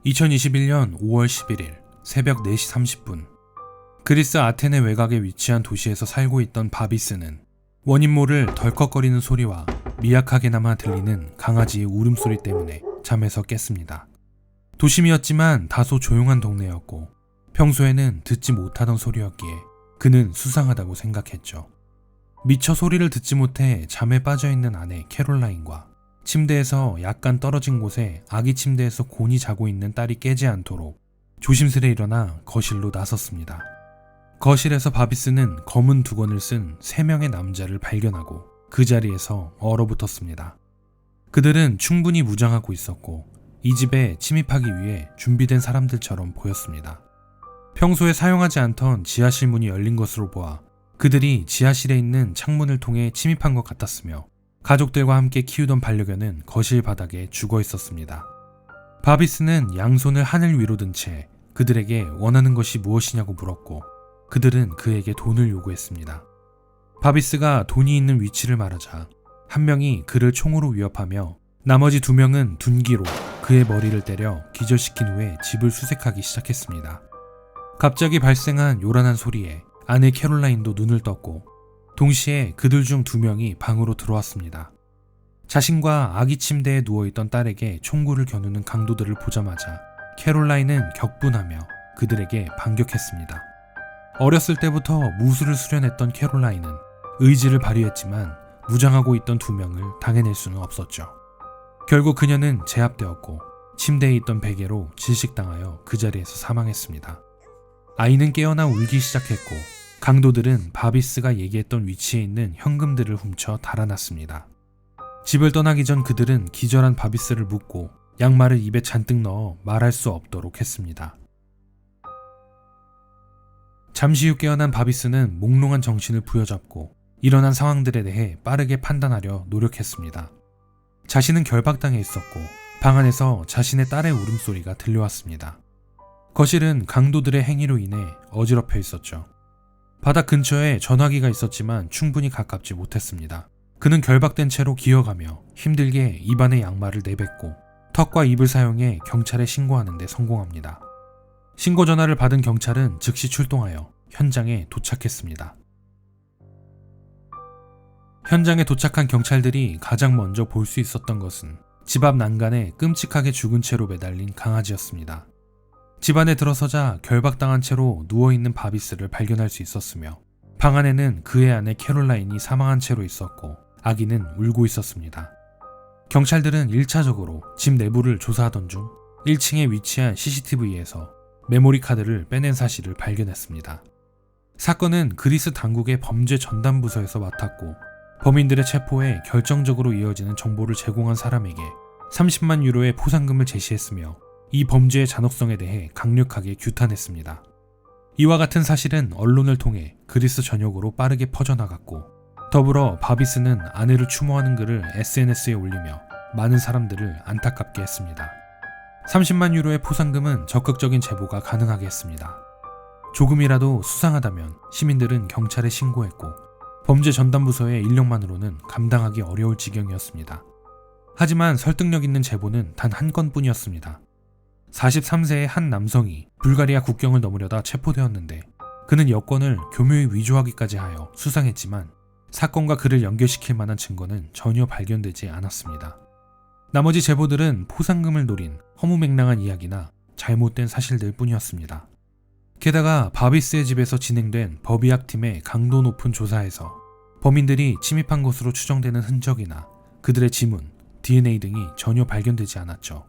2021년 5월 11일 새벽 4시 30분 그리스 아테네 외곽에 위치한 도시에서 살고 있던 바비스는 원인 모를 덜컥거리는 소리와 미약하게나마 들리는 강아지의 울음소리 때문에 잠에서 깼습니다. 도심이었지만 다소 조용한 동네였고 평소에는 듣지 못하던 소리였기에 그는 수상하다고 생각했죠. 미처 소리를 듣지 못해 잠에 빠져있는 아내 캐롤라인과 침대에서 약간 떨어진 곳에 아기 침대에서 곤히 자고 있는 딸이 깨지 않도록 조심스레 일어나 거실로 나섰습니다. 거실에서 바비스는 검은 두건을 쓴 3명의 남자를 발견하고 그 자리에서 얼어붙었습니다. 그들은 충분히 무장하고 있었고 이 집에 침입하기 위해 준비된 사람들처럼 보였습니다. 평소에 사용하지 않던 지하실 문이 열린 것으로 보아 그들이 지하실에 있는 창문을 통해 침입한 것 같았으며 가족들과 함께 키우던 반려견은 거실 바닥에 죽어 있었습니다. 바비스는 양손을 하늘 위로 든 채 그들에게 원하는 것이 무엇이냐고 물었고 그들은 그에게 돈을 요구했습니다. 바비스가 돈이 있는 위치를 말하자 한 명이 그를 총으로 위협하며 나머지 2명은 둔기로 그의 머리를 때려 기절시킨 후에 집을 수색하기 시작했습니다. 갑자기 발생한 요란한 소리에 아내 캐롤라인도 눈을 떴고 동시에 그들 중 2명이 방으로 들어왔습니다. 자신과 아기 침대에 누워있던 딸에게 총구를 겨누는 강도들을 보자마자 캐롤라인은 격분하며 그들에게 반격했습니다. 어렸을 때부터 무술을 수련했던 캐롤라인은 의지를 발휘했지만 무장하고 있던 2명을 당해낼 수는 없었죠. 결국 그녀는 제압되었고 침대에 있던 베개로 질식당하여 그 자리에서 사망했습니다. 아이는 깨어나 울기 시작했고 강도들은 바비스가 얘기했던 위치에 있는 현금들을 훔쳐 달아났습니다. 집을 떠나기 전 그들은 기절한 바비스를 묶고 양말을 입에 잔뜩 넣어 말할 수 없도록 했습니다. 잠시 후 깨어난 바비스는 몽롱한 정신을 부여잡고 일어난 상황들에 대해 빠르게 판단하려 노력했습니다. 자신은 결박당해 있었고 방 안에서 자신의 딸의 울음소리가 들려왔습니다. 거실은 강도들의 행위로 인해 어지럽혀 있었죠. 바닥 근처에 전화기가 있었지만 충분히 가깝지 못했습니다. 그는 결박된 채로 기어가며 힘들게 입안의 양말을 내뱉고 턱과 입을 사용해 경찰에 신고하는 데 성공합니다. 신고 전화를 받은 경찰은 즉시 출동하여 현장에 도착했습니다. 현장에 도착한 경찰들이 가장 먼저 볼 수 있었던 것은 집 앞 난간에 끔찍하게 죽은 채로 매달린 강아지였습니다. 집 안에 들어서자 결박당한 채로 누워있는 바비스를 발견할 수 있었으며 방 안에는 그의 아내 캐롤라인이 사망한 채로 있었고 아기는 울고 있었습니다. 경찰들은 1차적으로 집 내부를 조사하던 중 1층에 위치한 CCTV에서 메모리 카드를 빼낸 사실을 발견했습니다. 사건은 그리스 당국의 범죄 전담부서에서 맡았고 범인들의 체포에 결정적으로 이어지는 정보를 제공한 사람에게 30만 유로의 포상금을 제시했으며 이 범죄의 잔혹성에 대해 강력하게 규탄했습니다. 이와 같은 사실은 언론을 통해 그리스 전역으로 빠르게 퍼져나갔고 더불어 바비스는 아내를 추모하는 글을 SNS에 올리며 많은 사람들을 안타깝게 했습니다. 30만 유로의 포상금은 적극적인 제보가 가능하게 했습니다. 조금이라도 수상하다면 시민들은 경찰에 신고했고 범죄 전담부서의 인력만으로는 감당하기 어려울 지경이었습니다. 하지만 설득력 있는 제보는 단 한 건뿐이었습니다. 43세의 한 남성이 불가리아 국경을 넘으려다 체포되었는데 그는 여권을 교묘히 위조하기까지 하여 수상했지만 사건과 그를 연결시킬 만한 증거는 전혀 발견되지 않았습니다. 나머지 제보들은 포상금을 노린 허무맹랑한 이야기나 잘못된 사실들 뿐이었습니다. 게다가 바비스의 집에서 진행된 법의학팀의 강도 높은 조사에서 범인들이 침입한 것으로 추정되는 흔적이나 그들의 지문, DNA 등이 전혀 발견되지 않았죠.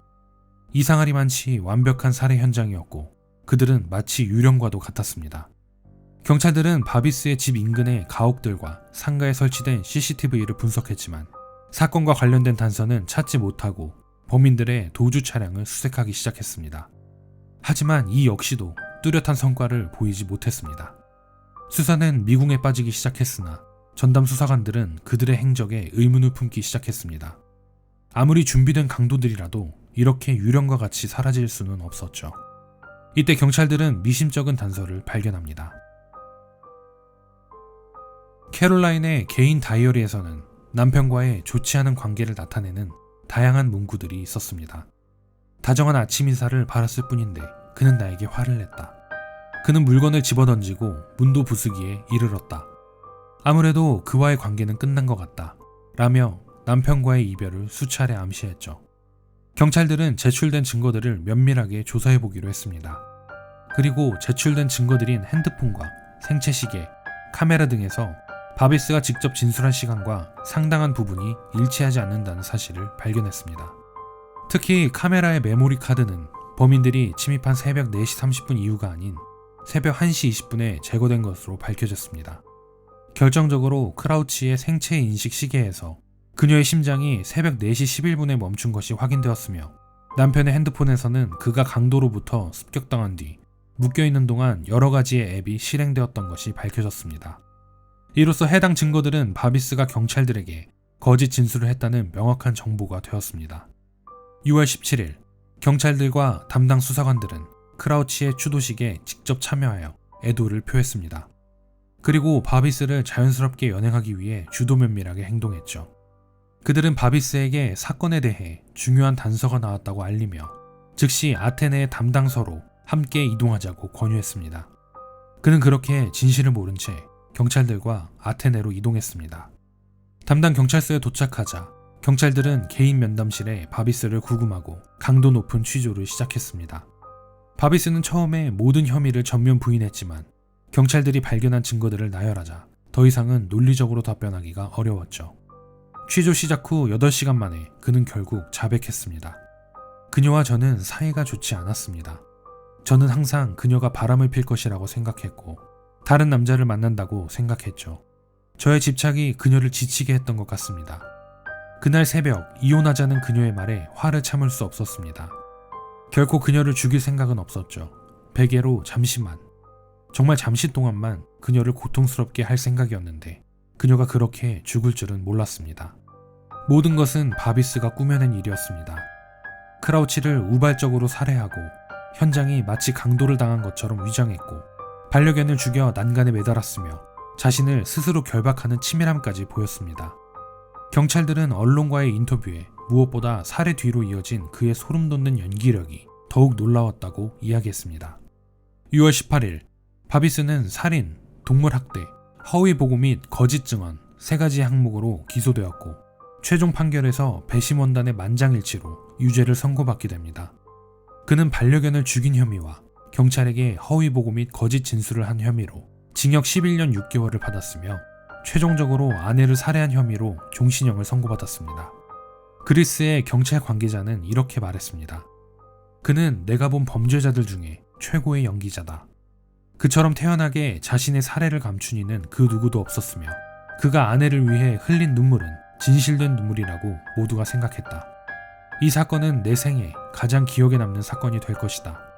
이상하리만치 완벽한 살해 현장이었고 그들은 마치 유령과도 같았습니다. 경찰들은 바비스의 집 인근의 가옥들과 상가에 설치된 CCTV를 분석했지만 사건과 관련된 단서는 찾지 못하고 범인들의 도주 차량을 수색하기 시작했습니다. 하지만 이 역시도 뚜렷한 성과를 보이지 못했습니다. 수사는 미궁에 빠지기 시작했으나 전담 수사관들은 그들의 행적에 의문을 품기 시작했습니다. 아무리 준비된 강도들이라도 이렇게 유령과 같이 사라질 수는 없었죠. 이때 경찰들은 미심쩍은 단서를 발견합니다. 캐롤라인의 개인 다이어리에서는 남편과의 좋지 않은 관계를 나타내는 다양한 문구들이 있었습니다. 다정한 아침 인사를 바랐을 뿐인데 그는 나에게 화를 냈다. 그는 물건을 집어던지고 문도 부수기에 이르렀다. 아무래도 그와의 관계는 끝난 것 같다 라며 남편과의 이별을 수차례 암시했죠. 경찰들은 제출된 증거들을 면밀하게 조사해보기로 했습니다. 그리고 제출된 증거들인 핸드폰과 생체시계, 카메라 등에서 바비스가 직접 진술한 시간과 상당한 부분이 일치하지 않는다는 사실을 발견했습니다. 특히 카메라의 메모리 카드는 범인들이 침입한 새벽 4시 30분 이후가 아닌 새벽 1시 20분에 제거된 것으로 밝혀졌습니다. 결정적으로 크라우치의 생체 인식 시계에서 그녀의 심장이 새벽 4시 11분에 멈춘 것이 확인되었으며 남편의 핸드폰에서는 그가 강도로부터 습격당한 뒤 묶여있는 동안 여러 가지의 앱이 실행되었던 것이 밝혀졌습니다. 이로써 해당 증거들은 바비스가 경찰들에게 거짓 진술을 했다는 명확한 정보가 되었습니다. 6월 17일 경찰들과 담당 수사관들은 크라우치의 추도식에 직접 참여하여 애도를 표했습니다. 그리고 바비스를 자연스럽게 연행하기 위해 주도 면밀하게 행동했죠. 그들은 바비스에게 사건에 대해 중요한 단서가 나왔다고 알리며 즉시 아테네의 담당서로 함께 이동하자고 권유했습니다. 그는 그렇게 진실을 모른 채 경찰들과 아테네로 이동했습니다. 담당 경찰서에 도착하자 경찰들은 개인 면담실에 바비스를 구금하고 강도 높은 취조를 시작했습니다. 바비스는 처음에 모든 혐의를 전면 부인했지만 경찰들이 발견한 증거들을 나열하자 더 이상은 논리적으로 답변하기가 어려웠죠. 취조 시작 후 8시간 만에 그는 결국 자백했습니다. 그녀와 저는 사이가 좋지 않았습니다. 저는 항상 그녀가 바람을 필 것이라고 생각했고 다른 남자를 만난다고 생각했죠. 저의 집착이 그녀를 지치게 했던 것 같습니다. 그날 새벽 이혼하자는 그녀의 말에 화를 참을 수 없었습니다. 결코 그녀를 죽일 생각은 없었죠. 베개로 잠시만, 정말 잠시 동안만 그녀를 고통스럽게 할 생각이었는데 그녀가 그렇게 죽을 줄은 몰랐습니다. 모든 것은 바비스가 꾸며낸 일이었습니다. 크라우치를 우발적으로 살해하고 현장이 마치 강도를 당한 것처럼 위장했고 반려견을 죽여 난간에 매달았으며 자신을 스스로 결박하는 치밀함까지 보였습니다. 경찰들은 언론과의 인터뷰에 무엇보다 살해 뒤로 이어진 그의 소름돋는 연기력이 더욱 놀라웠다고 이야기했습니다. 6월 18일 바비스는 살인, 동물학대, 허위보고 및 거짓 증언 3가지 항목으로 기소되었고 최종 판결에서 배심원단의 만장일치로 유죄를 선고받게 됩니다. 그는 반려견을 죽인 혐의와 경찰에게 허위보고 및 거짓 진술을 한 혐의로 징역 11년 6개월을 받았으며 최종적으로 아내를 살해한 혐의로 종신형을 선고받았습니다. 그리스의 경찰 관계자는 이렇게 말했습니다. 그는 내가 본 범죄자들 중에 최고의 연기자다. 그처럼 태연하게 자신의 살해를 감춘 이는 그 누구도 없었으며 그가 아내를 위해 흘린 눈물은 진실된 눈물이라고 모두가 생각했다. 이 사건은 내 생에 가장 기억에 남는 사건이 될 것이다.